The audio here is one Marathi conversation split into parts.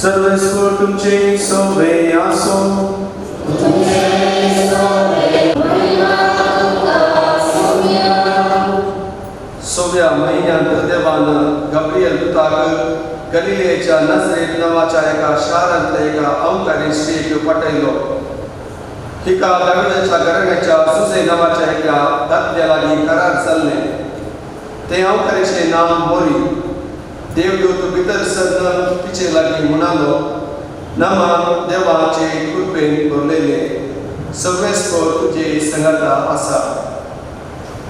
सर्वस्व तुमचे सोबे आसो. सोव्या महिन्यात देवानं गब्रियल दुताक गलिलेच्या नजरेत नावाच्या एका शारांतल्या एका अवतारी स्त्रीक पटयलो. तिका दाविदाच्या घराण्याच्या सुसे नावाच्या एका दादल्या लागीं करार जाल्ले. ते अवतारीचे नाव मोरी. देवदूत भितर सरन तिचे लागीं म्हणालो, नमान देवाचे कृपेन भरलेले, सर्वेस्पर तुजे संगता आसा.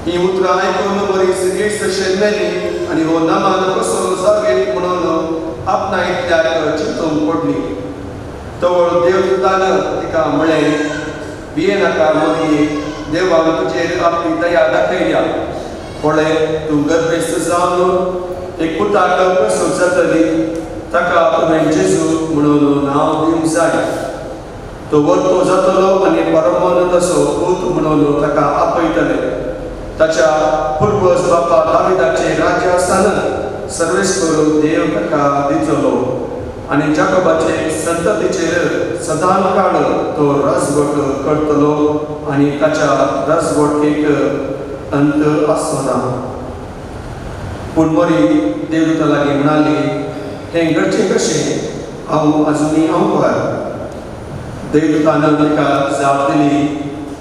ही उतरां आयकून मोरी सगळीच शेणलेली आनी हो नमान कसो जावेत म्हणून आपणायतल्याक चिंतून पडली. तवळ देवदूतान तिका म्हळें, भिये नाका मोरये, देवान तुजेर आपली दया दाखयल्या. पळय, तूं गर्भेस्त जावन एक पुताक प्रसूत जातली. ताका तुवें जेजू म्हणून नांव दिवंक जाय. तो वर्तो जातलो आनी परमोन्नतसो पूत म्हणून ताका आपयतले. ताच्या पुर्वज बापा दाविदाचे राज्य आसतना सर्वेस्पर देव ताका दितलो आनी जाकोबाचे संततीचेर सदां काळ तो राजवट करतलो आनी ताच्या राजवटीक अंत आसना. पूण मोरी देवदूता लागीं म्हणाली, हें घडचें कशें? हांव आजुनी अवकार. देवदूतान तिका जाप दिली,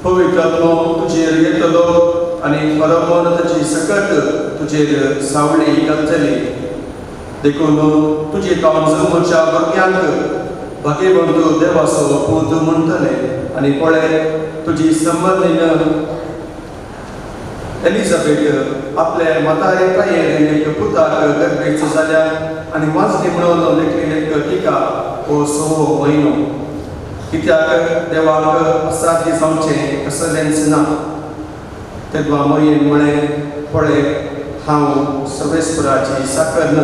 पवित्र आत्मो तुजेर येतलो आनी परमोन्नताची सकत तुजेर सावळी घालतली. देखून तुजे तोंड जल्मच्या भुरग्यांक भाग्यवंत देवाचो पूत म्हणटले. आनी पळय, तुजी संबंदीन एलिझाबेथ आपल्या मतारे प्रायेन एक पुताक गर्भेस्त जाल्या आनी वाचली म्हणून लेखी तिका हो 6वो म्हयनो. कित्याक देवाक असाध्य जावचें असलेंच ना. तेदवा मोरयेन म्हळें, पळय, हांव सर्वेस्पराची साकर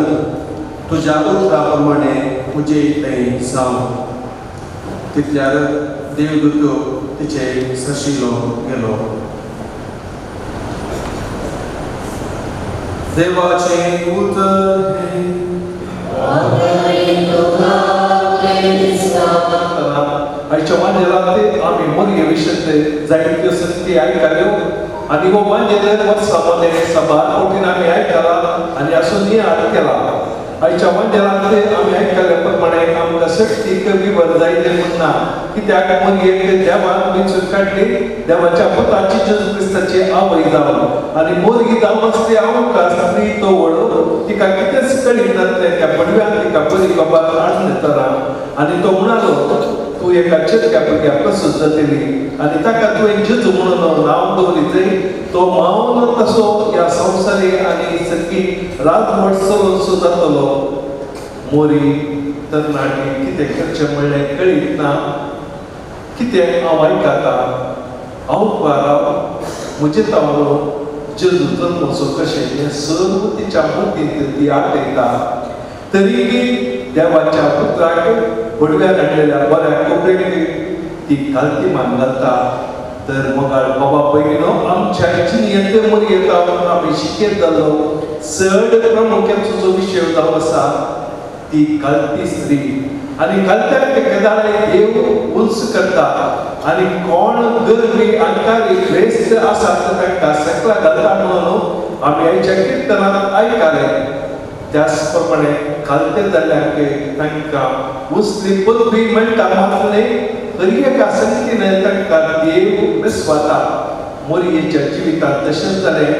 तुज्या उतरा प्रमाणे उजयतें जावं. तितल्यार देवदूत तिचे सशिलो गेलो. देवाचे उतर आयच्या मांजेलांत आमी मोरये विशयी जायत्यो संगती आयकल्यो आनी हो मांजेलेर वर्सांमध्ये सभार कोटीन आमी आयकला आनी आसून नियाळ केला. आयच्या मांजेलांत आमी आयकल्ल्या प्रमाणे आमकां शक्तीक विवर जायते म्हणना. कित्याक मोरयेक देवान वेंचून काडली, देवाच्या पुताची जेजू क्रिस्ताची आवय जावन आनी मोरगी जावन आसली अवकार स्त्री तवळ तिका कितेंच कळिनातलें. त्या पडव्यान तिका बरी बाबा हाडले तरा आनी तो म्हणालो, तूं एका चिरक्या भुरग्याक प्रसूत जातली आनी ताका तुवें जेजू म्हणून नांव दवरितय. तो मावन तसो ह्या संवसारी आनी सगळी राजवट चलोवन जातलो. मोरी तरणाटी कितें करचें म्हणलें कळीत ना. कितें हांव आयकता, हांव म्हजे तावलो जेजू जल्मचो कशें हें सर्व तिच्या मतींत ती आटयता. तरीय देवाच्या पुत्राक बडव्यान हाडलेल्या बऱ्या कोपरेक ती घालती मान घालता. तर मोगाळ बाबा भयणीनो, आमच्या जिणेंत मोरये जावन आमी शिकेत जालो चड प्रामुख्याचो जो विशय जावन आसा ती घालती स्त्री. आनी घालत्याक ते गजाली देव उंच करता आनी कोण गर्भी आंकारी ग्रेस्त आसा तांकां सकला घालता म्हणून आमी आयच्या किर्तनांत आयकले. त्याच प्रमाणे घालते जाल्याक तांकां उसली पदवी मेळटा. मातले खरी एका संगतीन तांकां देव विस्वाता. मोरयेच्या जिवितांत तशेंच जालें.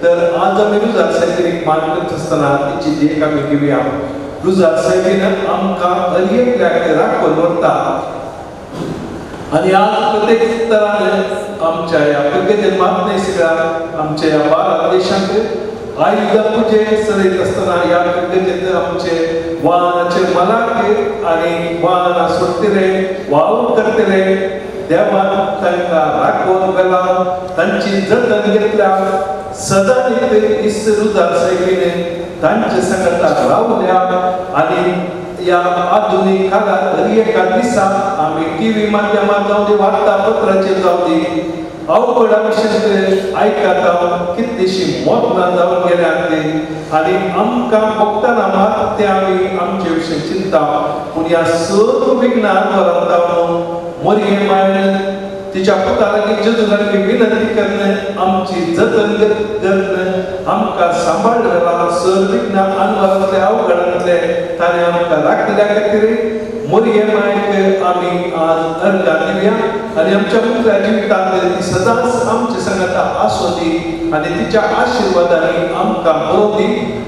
तर आज आमी रुजार सायबीक मान करता आसतना तिची देख आमी घेवया. रुजार सायबीन आमकां हरएकल्याक राखून व्हरता आनी आज प्रत्येक तरान आमच्या ह्या प्रगतीन मातने सगळ्या आमच्या ह्या भारत देशांत आयुध पुजे चलयत आसतना ह्या प्रगतीन आमचे वाहनाचे मालक आनी वाहनां सोडटले वाहून करतले. देवान तांकां राखून गेला, तांची जतन घेतल्या. सदां इस रुजार सायबीन तांचे संगताक रावल्या आनी या आधुनिक काळात हर एका दिसा आमी टीव्ही माध्यमांत जावं दी वार्तापत्राचेर जावं दी अवघड आयुष्यात ऐकता कितलीशी मोतना जाऊन गेल्यात आणि आमकां बघताना मात ते आमी आमचे विशीं चिंता पूण ह्या सर्व विघ्नांवर रावता मोरये मायन तिच्या पुतारांनी जेजुरांनी विनंती करणं आमची जतन करणं आमकां सांबाळलेला सर्व विघ्नां अनवरांतले अवघडांतले ताणें आमकां राखल्या खातीर मोरये मायक आमी आज अर्घा दिवया आणि आमच्या पुत्रा जिवितांत ती सदांच आमचे संगत आसूं दी आणि तिच्या आशिर्वादांनी आमकां बरो दी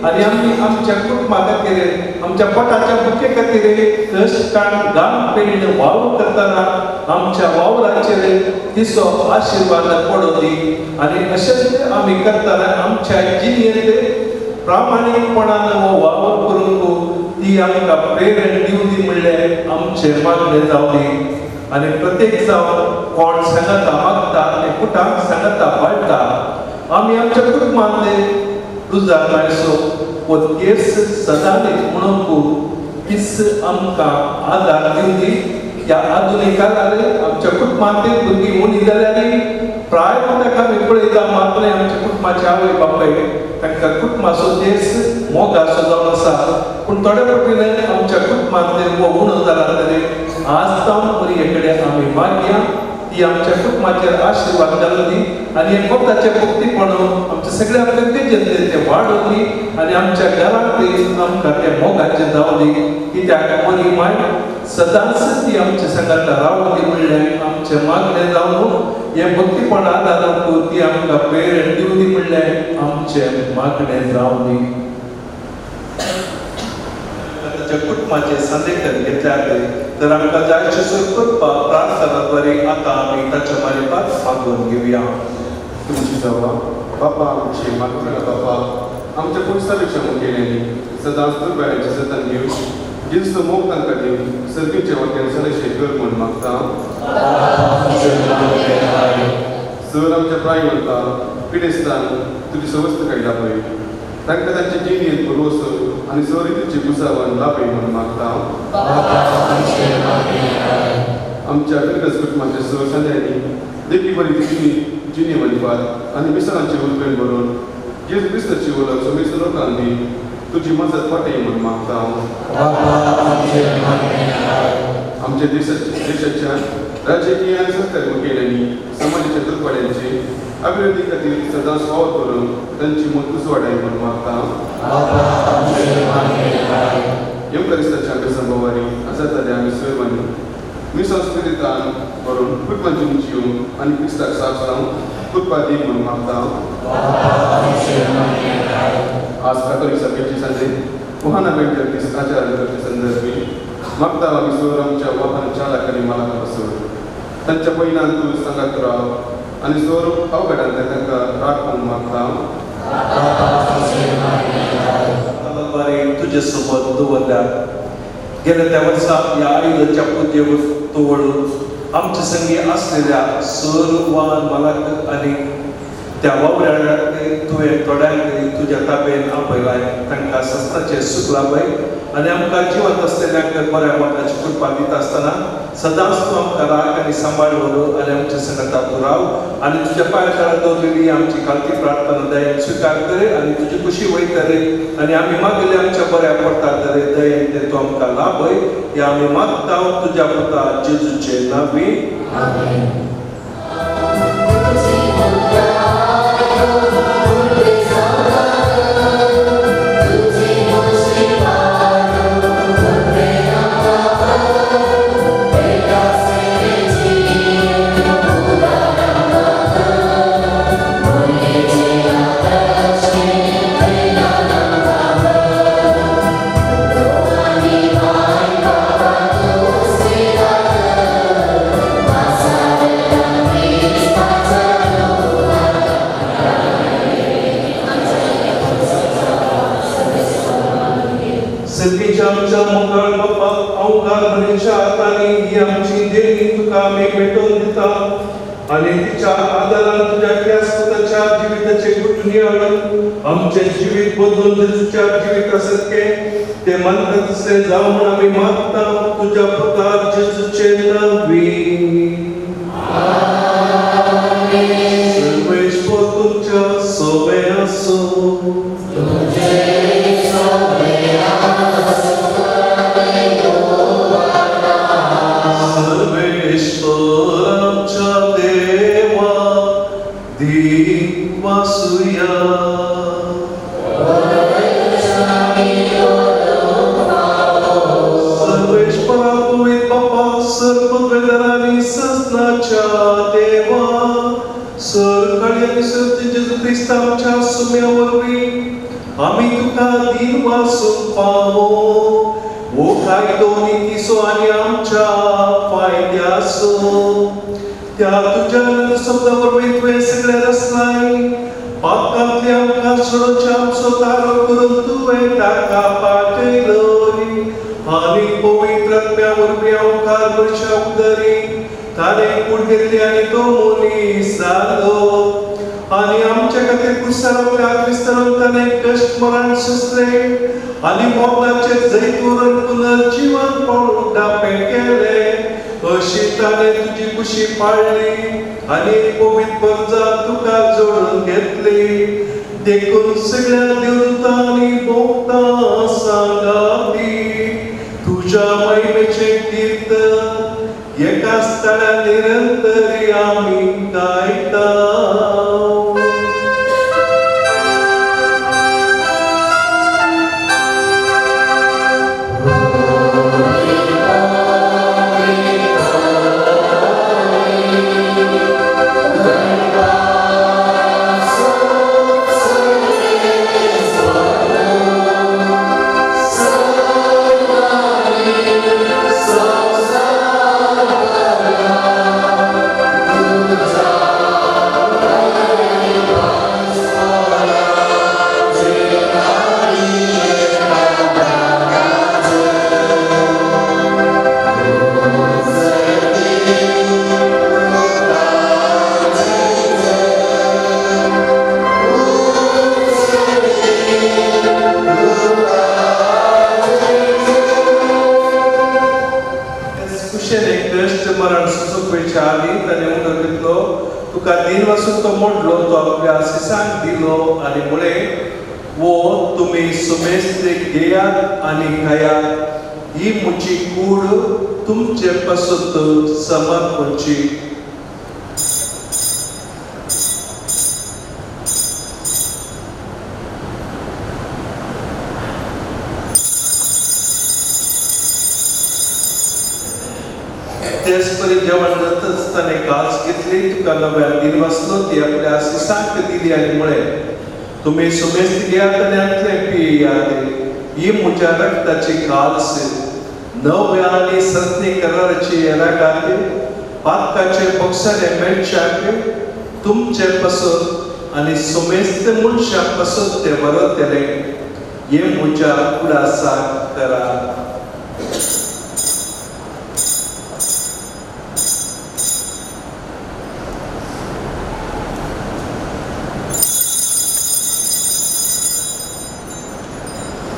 आणि आमी आमच्या कुटुंबा खातीर आमच्या पोटाच्या बुके खातीर कश्टान घाम पेंड वावर करतना आमच्या वावराचेर तिचो आशिर्वाद पडो दी आणि अशेंच आमी करतना आमच्या जिणेंत प्रामाणीकपणान हो वावर करूंक ती आमकां प्रेरण दिवं दी म्हणलें आमचें मागणें जावं दी आणि प्रत्येक जावन कोण सांगता मागता ते कुटाक सांगता वाडटा आमी आमच्या कुटुंबांतले तुझा मायसो पोतकेस सदांच म्हणून तीच आमकां आदार दिवं दी ह्या आधुनीक काळार आमच्या कुटुंबांतली भुरगीं उणी जाल्यार प्राय ताका आमी पळयता मातले आमच्या कुटुंबाचे आवय बापाय तांकां कुटुंबाचो देश मोगाचो जावन आसा पूण थोडे फावटी आमच्या कुटुंबांतले वो उणो जाला तरी आज जावन मोरये कडेन आमी मागया ती आमच्या कुटुंबाचेर आशिर्वाद घालूं दी आनी हे भक्ताचे भक्तीपण आमच्या सगळ्या गरजेचेर ते वाडोवन दी आनी आमच्या घरांत आमकां ते मोगाचें जावं दी कित्याक मोरये माय सदांच ती आमच्या संगत रावूं दी म्हणलें आमचें मागणें जावन हे भक्तीपण आदाराक ती आमकां प्रेरण दिवं दी म्हणलें आमचें मागणें जावं दी कुटुंबाचे संदेश घेतल्यात तर आमकां जायचे करपा प्रार्थनाद्वारे आतां आमी ताच्या मालिकात मागून घेवया तुमची जावा बापा आमची मागणा बापा आमच्या पुस्तकाच्या मुखेल्यांनी सदांच दुर्बळांची जतन घेवं जिन्स मोग तांकां दिवं सर्गीचे वाट्यान सदांचे कर म्हूण मागता सर आमच्या प्रायवंता पिडेस्तान तुजी संवस्थ काडला पळय तांकां तांचे जिणेंत बरोवसो आनी सवरितीची पुसावण लाभय म्हूण मागता आमच्या फिरकस कुटुंबाच्या सर संध्यांनी देखी बरी जिणे म्हणपात आनी मिसळांचे उरपेन बरोवन जेजू क्रिस्ताची वळख सगळी लोकांक दी तुजी मजत पटय म्हूण मागता आमच्या देशाच्या राजकीय आनी सरकारी मुखेल्यांनी समाजाच्या दुर्बळांची अभिवृद्धी खातीर सदांच वावर करून तांची मजत वाडाय म्हूण मागता येवकारिस्ताच्या संभवारी आसा जाल्यार आमी सर्वांनी मिसंस्कृतान व्हरून कुटुंबाची जिवंक आनी क्रिस्ताक साथ रावंक कृपा दी म्हूण मागता आज कातोलीक सभेची संदेश मोहना बेंटर्स आचार्य संदर्भी मागता आमी सर आमच्या वाहन चालक आनी मालकां बसोवन तांच्या पैनान तूं सांगात राव आनी सर अवघडांतले तांकां राखूंक मागता तुजे सोबत दवरल्यात गेल्या त्या वर्सा ह्या आयुधाच्या पुजेवर तोडून आमचे संगी असलेल्या सर वाहन मालक आनी त्या वावड्याक तुवें थोड्यांक तुज्या ताब्यान आपयलाय तांकां सस्ताचे सुख लाभय आनी आमकां जिवंत असलेल्यांक बऱ्या मोगाची कृपा दिता आसतना सदांच तूं आमकां राख आनी सांबाळ व्हर आनी आमच्या संगता तूं राव आनी तुज्या पांयां दवरलेली आमची खालती प्रार्थना दयेन स्विकार कर आनी तुजी खुशी वयता रे आनी आमी मागले आमच्या बऱ्या पडटा रे दयेन ते तूं आमकां लाभय हे आमी मागता तुज्या पुता जेजूचे नांवी आमेन. आमच्या मंगळ बाप्पा अवघात भरीच्या हातांनी ही आमची देणी तुका आमी भेटून दिता आणि तिच्या आदारान तुझ्या त्याच्या जिविताचे गुटणी हाडून आमचे जिवीत बदलून तुझ्या जिवितासारखे ते मनगत से जाऊन आमी मागता तुझ्या पुता जेजूचे नांवी आमेन. सर्वेश्वर तुमच्या सोबे असो. सर्वेश्वर आमच्या देवा दिवासुया. सर्वेश्वरा पवित्र बाप्पा सर्ववेदनांनी सजनाच्या देवा सरकाळी आणि सत्य जेजू ख्रिस्त आमच्या सुम्यावरवी आम्ही तुका दिन वासून पावो. ओ काय दोन्ही तिसो आणि आमच्या फायद्यासो त्या तुझ्या शब्दावरवी तुवें सगळ्या रचनाय पापांतले आमकां सोडोवचे आमचो दारो करून तुवें ताका पाठयलोय. आनी पवित्र आत्म्यावरवी आमकां वर्षा उदरी ताणें कूड घेतली आनी तो मनीस जालो. आनी आमच्या खातीर क्रुसार क्रिस्तांवान ताणें कश्ट मरण सोंसले आनी मोगाचेर जैतून पुनर्जीवन पावून डापे केले. अशी ताणें तुजी कुशी पाळली आनी पवित्र पंजा तुका जोडून घेतली. देखून सगळ्या देवतांनी भोगतां सांगाती तुझ्या महिमेचे कीर्तन एका स्थळा निरंतरी आम्ही गायता. तुका दिन वासून तो मोडलो तो आपल्या आशिसांक दिलो आनी मुळे वो तुमी सुमेस्ते घेयात आनी खायात. ही म्हजी कूड तुमचे पासून समर्पणची. तेच परी जेवण जातच ताणें कास घेतली तुका नव्या दिन वाचलो ती आपल्या आशिसांक दिली आनी मुळे तुमी सुमेस्त घेयात आनी आतले पियात. ही म्हज्या रक्ताची कास नव्या आनी सत्य कराराची येरादारी पातकाचे बक्षाने मेळच्याक तुमचे पासून आनी सुमेस्त मनशा पासून ते वरतले. हे म्हज्या कुडासाक करा.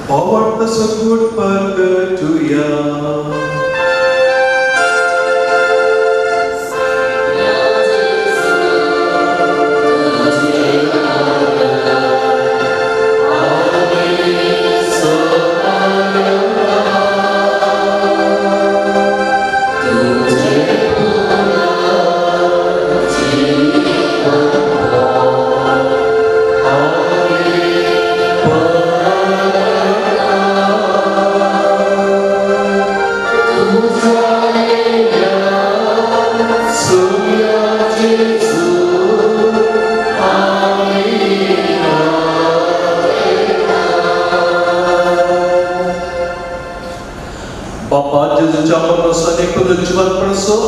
Forward the good burger to ya.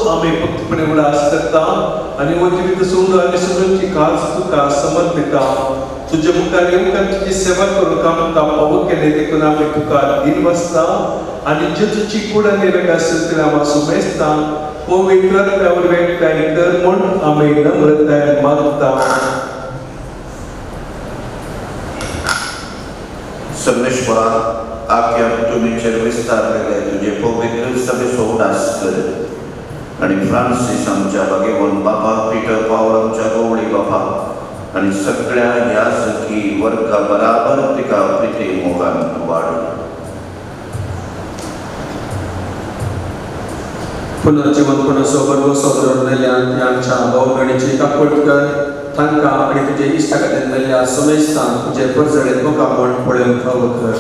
आम्ही फक्तपणे उडास करता आणि वजीवित सुंदर आणि सुंदरची कास तुका समर्पिता. तुझे मुखार येऊन तुझी सेवा करून कामता पाव केले देखून आम्ही तुका दिन वाचता आणि जेजूची कूड आणि रगा सत्य आम्हा सुमेस्ता पवित्र आत्म्यावर व्यक्ताय कर म्हूण आम्ही नम्रताय मागता. सर्वेश्वरा आख्या पृथ्वीचेर विस्तारलेले तुझे पवित्र सभेचो उडास कर. आणि फ्रांसीस आमच्या बागेवन बाबा, पीटर पावल आमच्या गवळी बाबा आणि सगळ्या ह्या सखी वर्गा बराबर तिका प्रिते मोगान वाड. पुनर्जीवन पुनर्सोबत सोदरून आमच्या भोवगणीची कापट कर तांकां आनी तुजे इश्टा खातीर मेल्ल्या सुमेस्तान तुजे परजळेत मुखामण पळोवन फावो कर.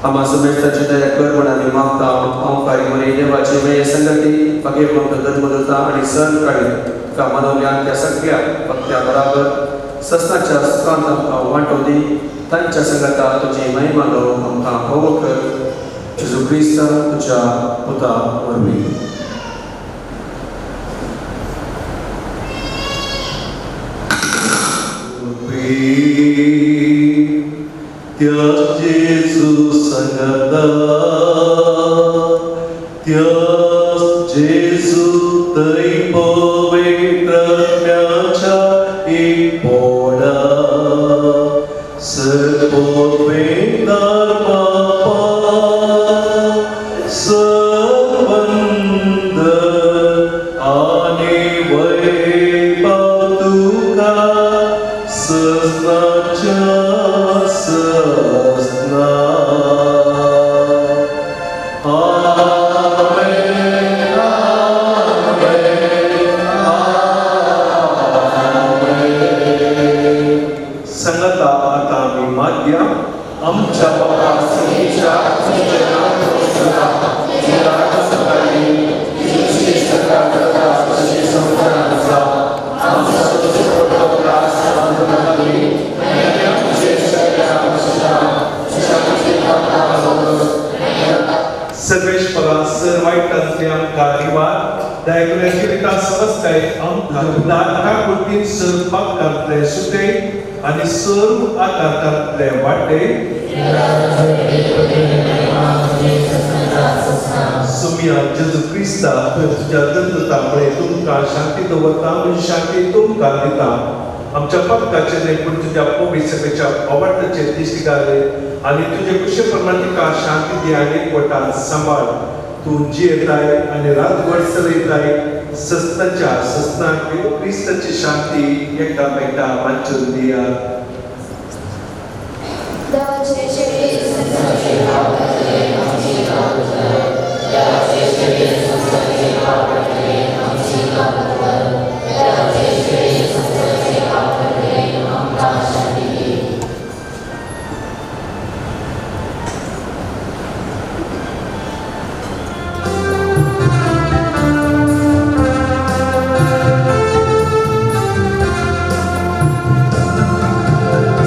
आम्हा सुमेस्ताची दया कर म्हण आमी मागता. हांव कारिमरी देवाची मेये संगती बागेवंत धर्मदूता आनी सण काळी तुका मनवल्या त्या सगळ्या भक्त्या बराबर ससनाच्या सुखांत आमकां वांटो दी. तांच्या संगता तुजी महिमा लावून आमकां फावो कर. जेजू क्रिस्त तुज्या पुता वरवीं. त्या जेजू संगता, त्या जेजू तरी पवित्रात्म्याच्या एकपडा सर्वोपेदार बापा संबंध आणि वैभव तुका ससनाच्या ससना. आमेन, आमेन, आमेन. संगता आता आम्ही मागया आमच्या बापाच्या सर्वेश्वरा सर वाईटांतले आमकां निवार दयाकुल्याची रिका समजताय आमकां नाटका कुर्तीन सर्वाक घातले सुटे आनी सर्व आकारांतले वाटे सुमिया जेजू क्रिस्ता तुझ्या दत्ततामुळे तुमकां शांती दवरता आनी शांती तुमकां दिता. आमच्या पक्काचे न्हय पूण तुज्या पवित्रतेच्या आवडटाचेर दिश्टी घाले आनी तुजे कुशे प्रमाण तिका शांती दी आनी एकवटान सांबाळ. तूं जियेताय आनी रातभर चलयताय सस्ताच्या सस्ताक क्रिस्ताची शांती एकामेका वांचून दिया.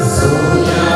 Sonia,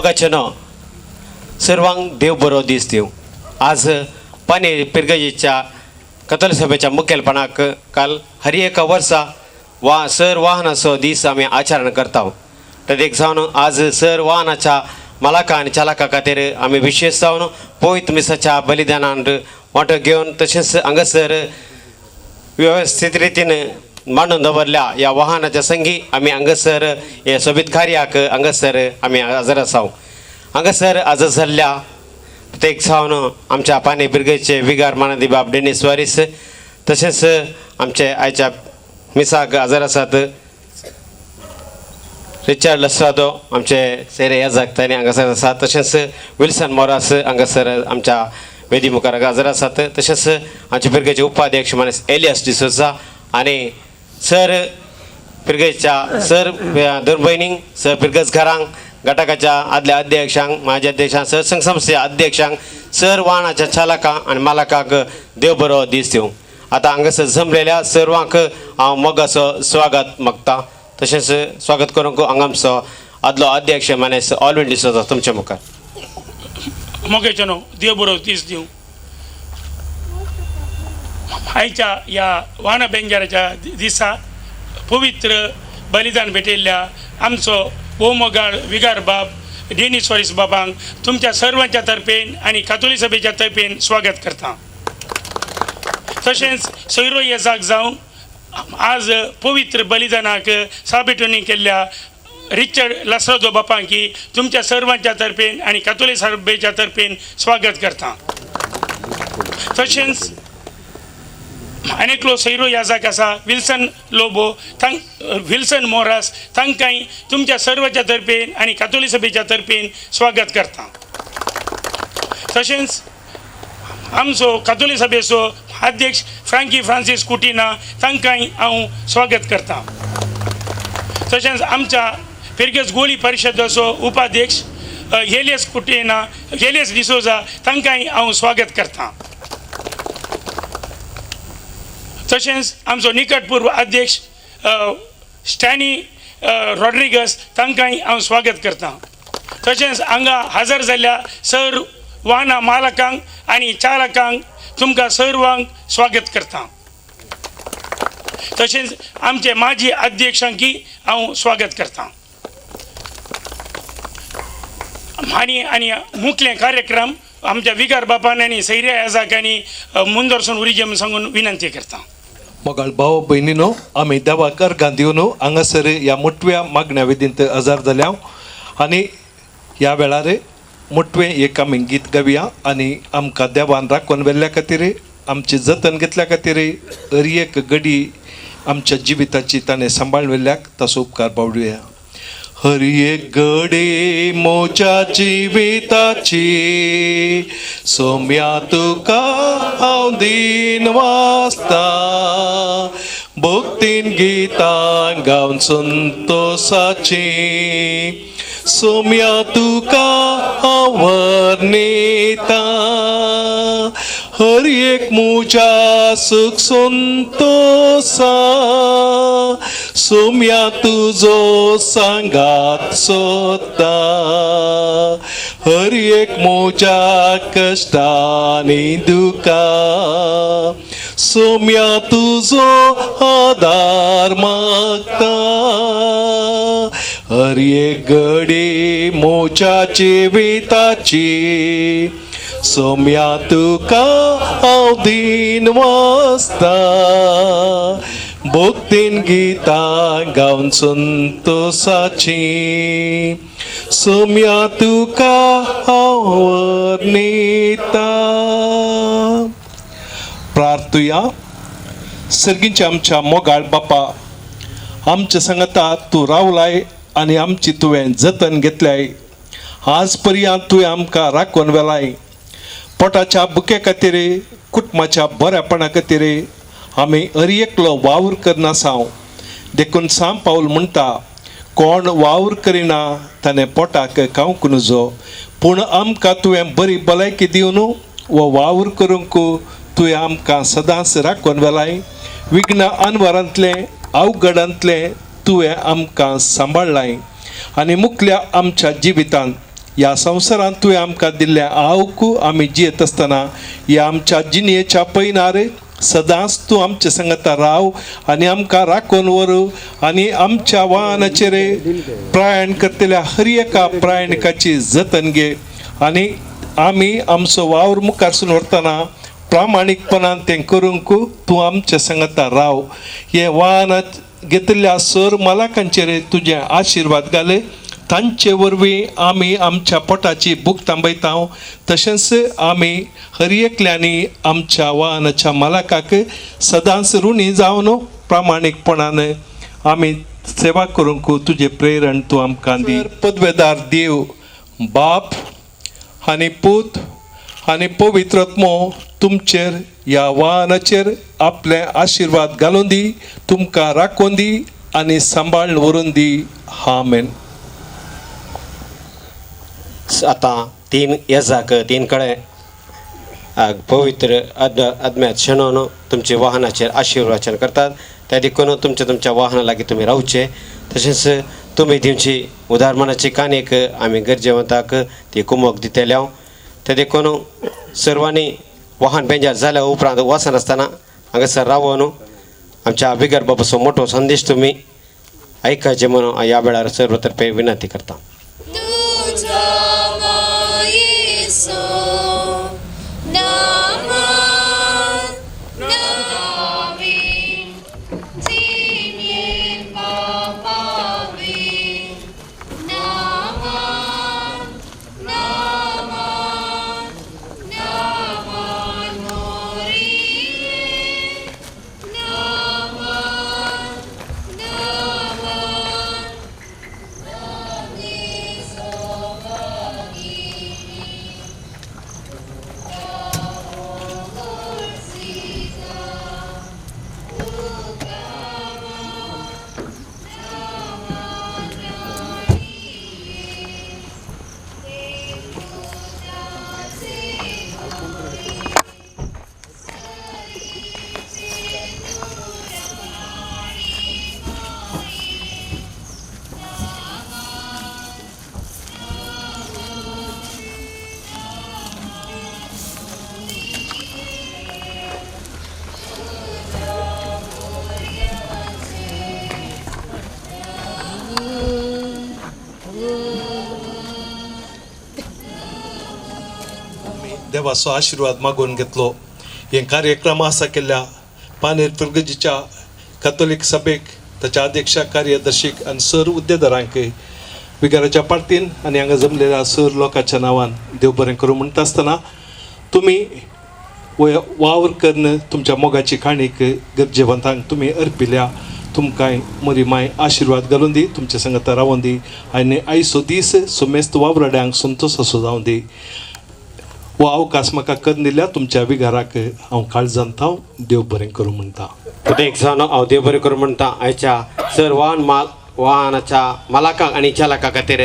मोगाचे न सर्वांक देव बरो दीस दिवं. आज पाने पिरगजेच्या कथल सभेच्या मुखेलपणाक काल हर एक वर्सा सर वाहनाचो दीस आमी आचरण करता. तादेक जावन आज सर वाहनाच्या मालका आनी चालका खातीर आमी विशेश जावन पवित्र मिसाच्या बलिदानान वांटो घेवन तशेंच हांगासर व्यवस्थीत रितीन मांडून दवरल्या ह्या वाहनाच्या संगी आमी हांगासर हे सोबीत कार्याक हांगासर आमी हजर आसा. हांगासर हजर जाल्ल्या प्रत्येक जावन आमच्या पाने पिरगेचे विगार मानदी बाब डेनिस वारीस तशेंच आमचे आयच्या मिसाक हजर आसात रिचार्ड लस्रादो आमचे सेरे याजाक तांणी हांगासर आसात. तशेंच विल्सन मोरास हांगासर आमच्या वेदी मुखार हजर आसात. तशेंच आमचे पिरगेचे उपाध्यक्ष मानेस एलियास डिसोजा आनी सर पिरगेच्या सर दोरभयणींक सर पिरगज घरांक घटकाच्या आदल्या अध्यक्षांक माजी अध्यक्षांक सर संघ संस्थेच्या अध्यक्षांक सर वाहनाच्या चालकांक आनी मालकाक देव बरो दीस दिवं. आतां हांगासर जमलेल्या सर्वांक हांव मोगाचो स्वागत मागता. तशेंच स्वागत करूंक हांगा आमचो आदलो अध्यक्ष मानेस ऑलविन डिसोजा तुमच्या मुखार. मोगाचो न्हू देव बरो दीस दिवं. आयच्या ह्या वाहन बेंजाराच्या दिसा पवित्र बलिदान भेटयल्ल्या आमचो भोवमोगाळ विगार बाब डेनिस वारीस बाबांक तुमच्या सर्वांच्या तर्फेन आनी कातोलीक सभेच्या तर्फेन स्वागत करता. तशेंच सैरो येसाक जावन आज पवित्र बलिदानाक साबिटोनी केल्ल्या रिचर्ड लस्रादो बापांकी तुमच्या सर्वांच्या तर्फेन आनी कातोलीक सभेच्या तर्फेन स्वागत करता. तशेंच अनेकलो सैरो याजाक आसा विल्सन लोबो विल्सन मोरास तांकांय तुमच्या सर्वांच्या तर्फेन आनी कातोलीक सभेच्या तर्फेन स्वागत करता. तशेंच आमचो कातोलीक सभेचो अध्यक्ष फ्रांकी फ्रांसीस कुटिना तांकांय हांव स्वागत करता. तशेंच आमच्या पिरगेज गोळी परिशदाचो उपाध्यक्ष एलियास कुटिना एलियास डिसोजा तांकांय हांव स्वागत करता. तशेंच आमचो निकटपूर्व अध्यक्ष स्टॅनी रॉड्रिगस तांकांय हांव स्वागत करता. तशेंच हांगा हजर जाल्ल्या सर वाहना मालकांक आनी चालकांक तुमकां सर्वांक स्वागत करता. तशेंच आमचे माजी अध्यक्षांकी हांव स्वागत करता. आनी मुखेल कार्यक्रम आमच्या विगार बापान आनी सैर्या याजाकांनी मुंदरसून उरिजे म्हूण सांगून विनंती करता. मोगाळ भाव भयणीनो आमी देवाक अर्घां दिवन हांगासर ह्या मुटव्या मागण्या विधींत हजर जाल्या आनी ह्या वेळार मुटवें एक आमी गीत गावया आनी आमकां देवान राखून व्हेल्ल्या खातीर आमचें जतन घेतल्या खातीर हर एक घडी आमच्या जिविताची ताणें सांबाळून व्हेल्ल्याक ताचो उपकार बावडुया. हर एक घडी मोच्या जिविताची सोम्या तुका हांव दिन वाचता भक्तीन गितां गावन संतोसाची सोम्या तुका हांव वर्णिता हर एक मुजा सुख संतोसा सोम्या तुजो सांगात सोदता हर एक मोच्या कष्टांनी दुका सोम्या तुजो आदार मागता हर एक घडी मोच्या जिविताची सोम्या तुका हांव दिन वाचता भक्तीन गितां गावन संतोसाची सोम्या तुका हांव वर्णिता. प्रार्थुया. सर्गींचे आमच्या मोगाळ बापा आमच्या सांगता तूं रावलाय आनी आमची तुवें जतन घेतल्याय. आज पर्यंत तुवें आमकां राखून व्हेलाय. पोटाच्या बुके खातीर कुटुंबाच्या बऱ्यापणा खातीर आमी हर एकलो वावर करना साव देखून सांब पावल म्हणटा कोण वावर करिना ताणें पोटाक खावंक नजो पूण आमकां तुवें बरी भलायकी दिवन वो वावर करूंक तुवें आमकां सदांच राखून व्हेलाय. विघ्न आनवारांतले अवघडांतले तुवें आमकां सांबाळलाय आनी मुखल्या आमच्या जिवितांत ह्या संवसारांत तुवें आमकां दिल्ल्या आवकू आमी जियेत आसतना ह्या आमच्या जिणयेच्या पैनार सदांच तूं आमचे सांगता राव आनी आमकां राखून व्हरू आनी आमच्या वाहनाचेर प्रयाण करतल्या हर एका प्रयाणिकाची जतन घे आनी आमी आमचो वावर मुखारसून व्हरतना प्रामाणीकपणान तें करूंक तूं आमच्या सांगता राव. हे वाहन घेतिल्ल्या सर मालकांचेर तुजे आशिर्वाद घाल. तांचे वरवीं आमी आमच्या पोटाची भूक थांबयता. तशेंच आमी हर एकल्यांनी आमच्या वाहनाच्या मालकाक सदांच ऋणी जावन प्रामाणीकपणान आमी सेवा करूंक तुजे प्रेरण तूं आमकां दी. पदवेदार देव बाप आनी पूत आनी पवित्रत्मो तुमचेर ह्या वाहनाचेर आपले आशिर्वाद घालून दी, तुमकां राखून दी आनी सांबाळून व्हरून दी. आमेन. आता तीन येजाक तीन कळे पवित्र आत्म्यात शेणोवन तुमचे वाहनाचेर आशिर्वाचन करतात. त्या देखून तुमच्या वाहना लागीं तुमी रावचे. तशेंच तुमी दिवची उदारमनाची काणयेक आमी गरजेवंताक ती कुमोक दितेल्या. ते देखून सर्वांनी वाहन बेंजार जाल्या उपरांत वचनासतना हांगासर रावून आमच्या बिगर बाबाचो मोठो संदेश तुमी ऐकायचे म्हणून ह्या वेळार सर्व तर्फे विनंती करता. देवाचो आशिर्वाद मागून घेतलो. हे कार्यक्रम आसा केल्ल्या पानेर पिर्गजीच्या कॅथोलीक सभेक ताच्या अध्यक्षा कार्यदर्शीक आनी सर उद्देदारांक विगाराच्या पार्टीन आनी हांगा जमलेल्या सर लोकांच्या नांवान देव बरें करूं म्हणटा आसतना तुमी वावर करून तुमच्या मोगाची काणीक गरजेवंतांक तुमी अर्पिल्या. तुमकां मरी माय आशिर्वाद घालून दी, तुमच्या संगता रावून दी आनी आयचो दीस सुमेस्त वावराड्यांक संतोश असो जावन दी. हो अवकाश म्हाका करून दिल्या तुमच्या विगाराक हांव काळजांत देव बरें करूं म्हणटा. एक जावन हांव देव बरें करूं म्हणटा. आयच्या सर वाहनाच्या मालकांक आनी चालका खातीर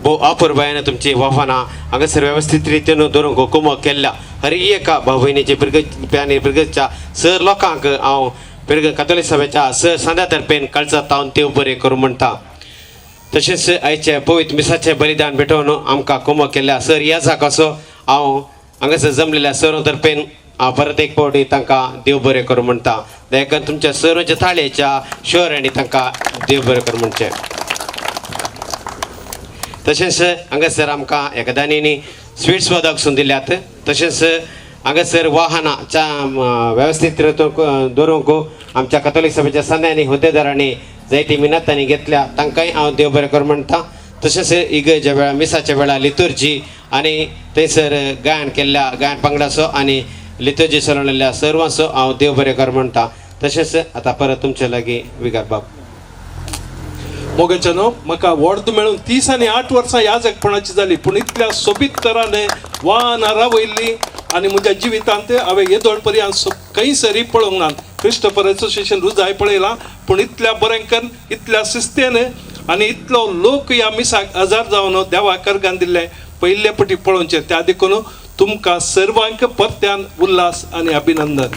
भोव अपुर्बायेन तुमची वाहनां हांगासर वेवस्थीत रितीन दवरूंक कुमक केल्ल्या हर एका भाव भयणीचे पिर्गजच्या सर लोकांक हांव पिर्गज कॅथोलीक सभेच्या सर सांद्या तर्फेन काळजांत हांव देव बरें करूं म्हणटा. तशेंच आयचे पवित्र मिसाचें बलिदान भेटोवन आमकां कुमक केल्ल्या सर येजाक असो हांव हांगासर जमलेल्या सर्व तर्फेन हांव परत एक फावटी तांकां देव बरें करूं म्हणटा. देखून तुमच्या सर्वांच्या थाळयेच्या शोरांनी तांकां देव बरें करूं म्हणचें. तशेंच हांगासर आमकां एकादानी स्वीट्स वदाकसून दिल्यात. तशेंच हांगासर वाहनाच्या वेवस्थीत दवरूंक आमच्या कॅथोलीक सभेच्या संध्यांनी हुद्देदारांनी जायती मिनतांनी घेतल्या. तांकांय हांव देव बरें करूं म्हणटा. तशेंच इगर्जेच्या वेळा मिसाच्या वेळा लितुर्जी आनी थंयसर गायन केल्ल्या गायन पंगडाचो आनी लितुर्जी चलवलेल्या सर्वांचो हांव देव बरें करूं म्हणटा. तशेंच आतां परत तुमचे लागीं विगार बाब. मोगाच्या न्हू म्हाका व्हड मेळून 30 आनी 8 वर्सां याजकपणाची जाली, पूण इतल्या सोबीत तरान वाहनां रावयल्लीं आनी म्हज्या जिवितांत हांवें येदोळ पर्यंत खंय सरी पळोवंक ना. क्रिस्टोफर एसोसिएशन रुजाय पळयलां, पूण इतल्या बरेंकन इतल्या शिस्तेन आनी इतलो लोक ह्या मिसाक हजर जावन देवाक कर्गान दिल्ले पयले पटी पळोवचे. त्या देखून तुमकां सर्वांक परत्यान उल्हास आनी अभिनंदन.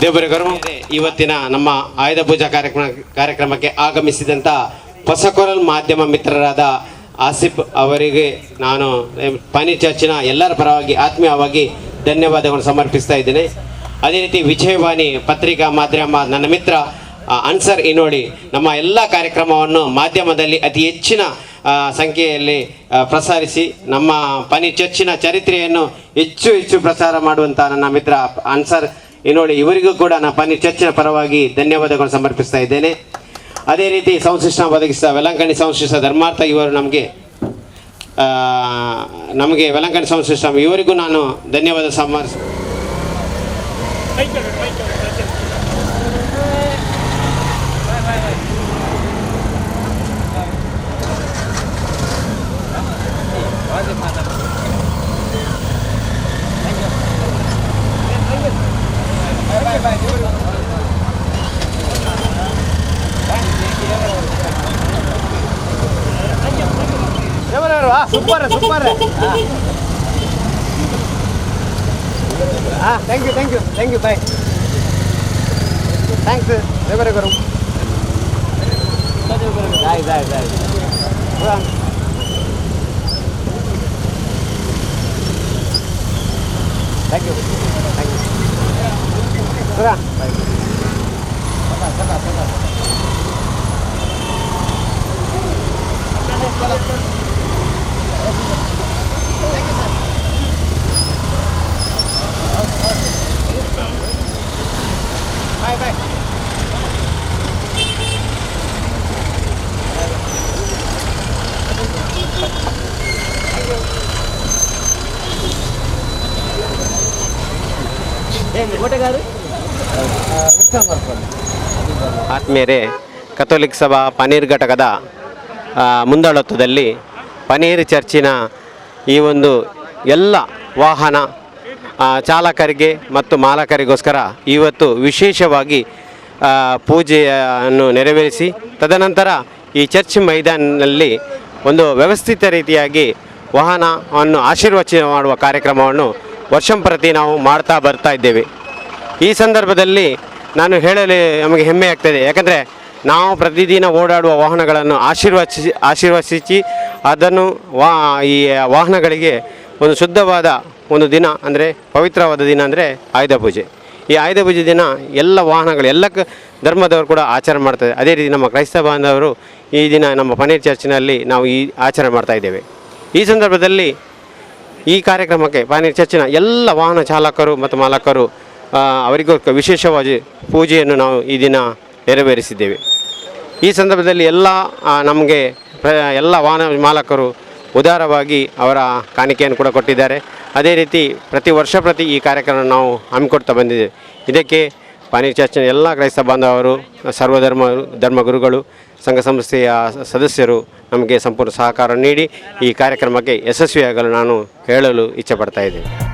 ದೇವ ಬರೆಂ ಕರುಂ ಇವತ್ತಿನ ನಮ್ಮ ಆಯುಧ ಪೂಜಾ ಕಾರ್ಯಕ್ರಮಕ್ಕೆ ಆಗಮಿಸಿದಂಥ ಹೊಸಕೊರಲ್ ಮಾಧ್ಯಮ ಮಿತ್ರರಾದ ಆಸಿಫ್ ಅವರಿಗೆ ನಾನು ಪನ್ನೀರ್ ಚರ್ಚಿನ ಎಲ್ಲರ ಪರವಾಗಿ ಆತ್ಮೀಯವಾಗಿ ಧನ್ಯವಾದಗಳನ್ನು ಸಮರ್ಪಿಸ್ತಾ ಇದ್ದೇನೆ. ಅದೇ ರೀತಿ ವಿಜಯವಾಣಿ ಪತ್ರಿಕಾ ಮಾಧ್ಯಮ ನನ್ನ ಮಿತ್ರ ಅನ್ಸರ್ ಇನೋಡಿ ನಮ್ಮ ಎಲ್ಲ ಕಾರ್ಯಕ್ರಮವನ್ನು ಮಾಧ್ಯಮದಲ್ಲಿ ಅತಿ ಹೆಚ್ಚಿನ ಸಂಖ್ಯೆಯಲ್ಲಿ ಪ್ರಸಾರಿಸಿ ನಮ್ಮ ಪನ್ನೀರ್ ಚರ್ಚಿನ ಚರಿತ್ರೆಯನ್ನು ಹೆಚ್ಚು ಪ್ರಸಾರ ಮಾಡುವಂಥ ನನ್ನ ಮಿತ್ರ ಅನ್ಸರ್ ಇನೋಡಿ ಇವರಿಗೂ ಕೂಡ ನಾನು ಪನ್ನೀರ್ ಚರ್ಚಿನ ಪರವಾಗಿ ಧನ್ಯವಾದಗಳನ್ನು ಸಮರ್ಪಿಸ್ತಾ ಇದ್ದೇನೆ. ಅದೇ ರೀತಿ ಸೌಂಡ್ ಸಿಸ್ಟಮ್ ಒದಗಿಸಿದ ವೆಲಂಕಣಿ ಸೌಂಡ್ ಸಿಸ್ಟಮ್ ಧರ್ಮಾರ್ಥ ಇವರು ನಮಗೆ ವೆಲಂಕಣಿ ಸೌಂಡ್ ಸಿಸ್ಟಮ್ ಇವರಿಗೂ ನಾನು ಧನ್ಯವಾದ super thank you bye thanks ರೇವರೆಗರು ಥ್ಯಾಂಕ್ ಯು ಆತ್ಮೀಯರೇ, ಕಥೋಲಿಕ್ ಸಭಾ ಪನ್ನೀರ್ ಘಟಕದ ಮುಂದಾಳತ್ವದಲ್ಲಿ ಪನ್ನೀರ್ ಚರ್ಚಿನ ಈ ಒಂದು ಎಲ್ಲ ವಾಹನ ಚಾಲಕರಿಗೆ ಮತ್ತು ಮಾಲಕರಿಗೋಸ್ಕರ ಇವತ್ತು ವಿಶೇಷವಾಗಿ ಪೂಜೆಯನ್ನು ನೆರವೇರಿಸಿ ತದನಂತರ ಈ ಚರ್ಚ್ ಮೈದಾನಿನಲ್ಲಿ ಒಂದು ವ್ಯವಸ್ಥಿತ ರೀತಿಯಾಗಿ ವಾಹನವನ್ನು ಆಶೀರ್ವಚನೆ ಮಾಡುವ ಕಾರ್ಯಕ್ರಮವನ್ನು ವರ್ಷಂಪ್ರತಿ ನಾವು ಮಾಡ್ತಾ ಬರ್ತಾ ಇದ್ದೇವೆ. ಈ ಸಂದರ್ಭದಲ್ಲಿ ನಾನು ಹೇಳಲು ನಮಗೆ ಹೆಮ್ಮೆ ಆಗ್ತದೆ. ಯಾಕಂದರೆ ನಾವು ಪ್ರತಿದಿನ ಓಡಾಡುವ ವಾಹನಗಳನ್ನು ಆಶೀರ್ವದಿಸಿ ಅದನ್ನು ಈ ವಾಹನಗಳಿಗೆ ಒಂದು ಶುದ್ಧವಾದ ಒಂದು ದಿನ ಅಂದರೆ ಪವಿತ್ರವಾದ ದಿನ ಅಂದರೆ ಆಯುಧ ಪೂಜೆ. ಈ ಆಯುಧ ಪೂಜೆ ದಿನ ಎಲ್ಲ ವಾಹನಗಳು ಎಲ್ಲ ಧರ್ಮದವರು ಕೂಡ ಆಚರಣೆ ಮಾಡ್ತಾರೆ. ಅದೇ ರೀತಿ ನಮ್ಮ ಕ್ರೈಸ್ತ ಬಾಂಧವರು ಈ ದಿನ ನಮ್ಮ ಪನ್ನೀರ್ ಚರ್ಚಿನಲ್ಲಿ ನಾವು ಈ ಆಚರಣೆ ಮಾಡ್ತಾ ಇದ್ದೇವೆ. ಈ ಸಂದರ್ಭದಲ್ಲಿ ಈ ಕಾರ್ಯಕ್ರಮಕ್ಕೆ ಪನ್ನೀರ್ ಚರ್ಚಿನ ಎಲ್ಲ ವಾಹನ ಚಾಲಕರು ಮತ್ತು ಮಾಲಕರು ಅವರಿಗೂ ವಿಶೇಷವಾಗಿ ಪೂಜೆಯನ್ನು ನಾವು ಈ ದಿನ ನೆರವೇರಿಸಿದ್ದೇವೆ. ಈ ಸಂದರ್ಭದಲ್ಲಿ ನಮಗೆ ಎಲ್ಲ ವಾಹನ ಮಾಲಕರು ಉದಾರವಾಗಿ ಅವರ ಕಾಣಿಕೆಯನ್ನು ಕೂಡ ಕೊಟ್ಟಿದ್ದಾರೆ. ಅದೇ ರೀತಿ ಪ್ರತಿ ಈ ಕಾರ್ಯಕ್ರಮ ನಾವು ಹಮ್ಮಿಕೊಡ್ತಾ ಬಂದಿದ್ದೇವೆ. ಇದಕ್ಕೆ ಪನ್ನೀರ್ ಚರ್ಚಿನ ಎಲ್ಲ ಕ್ರೈಸ್ತ ಬಾಂಧವರು, ಧರ್ಮಗುರುಗಳು, ಸಂಘ ಸಂಸ್ಥೆಯ ಸದಸ್ಯರು ನಮಗೆ ಸಂಪೂರ್ಣ ಸಹಕಾರ ನೀಡಿ ಈ ಕಾರ್ಯಕ್ರಮಕ್ಕೆ ಯಶಸ್ವಿಯಾಗಲು ನಾನು ಹೇಳಲು ಇಚ್ಛೆಪಡ್ತಾ ಇದ್ದೇನೆ.